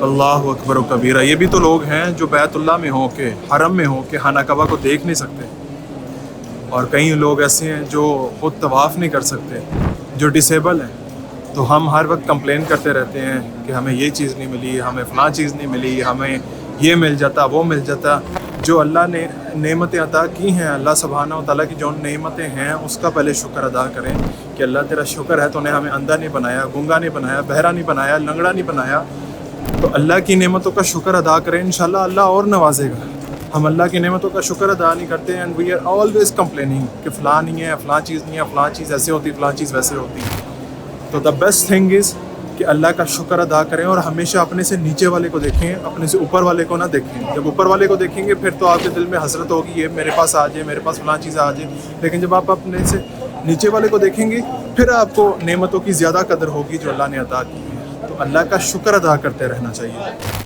اللہ اکبر و کبیرہ. یہ بھی تو لوگ ہیں جو بیت اللہ میں ہوں کہ حرم میں ہوں کہ خانہ کعبہ کو دیکھ نہیں سکتے, اور کئی لوگ ایسے ہیں جو خود طواف نہیں کر سکتے, جو ڈسیبل ہیں. تو ہم ہر وقت کمپلین کرتے رہتے ہیں کہ ہمیں یہ چیز نہیں ملی, ہمیں فلاں چیز نہیں ملی, ہمیں یہ مل جاتا وہ مل جاتا. جو اللہ نے نعمتیں عطا کی ہیں, اللہ سبحانہ و تعالیٰ کی جو نعمتیں ہیں اس کا پہلے شکر ادا کریں کہ اللہ تیرا شکر ہے, تو نے ہمیں اندھا نہیں بنایا, گنگا نہیں بنایا, بہرا نہیں بنایا, لنگڑا نہیں بنایا. تو اللہ کی نعمتوں کا شکر ادا کریں, انشاءاللہ اللہ اور نوازے گا. ہم اللہ کی نعمتوں کا شکر ادا نہیں کرتے, and we are always complaining کہ فلاں نہیں ہے, فلاں چیز نہیں ہے, فلاں چیز ایسے ہوتی, فلاں چیز ویسے ہوتی. تو دا بیسٹ تھنگ از کہ اللہ کا شکر ادا کریں, اور ہمیشہ اپنے سے نیچے والے کو دیکھیں, اپنے سے اوپر والے کو نہ دیکھیں. جب اوپر والے کو دیکھیں گے پھر تو آپ کے دل میں حسرت ہوگی, یہ میرے پاس آ جائے, میرے پاس فلاں چیز آ جائے. لیکن جب آپ اپنے سے نیچے والے کو دیکھیں گے پھر آپ کو نعمتوں کی زیادہ قدر ہوگی جو اللہ نے عطا کی ہے. تو اللہ کا شکر ادا کرتے رہنا چاہیے.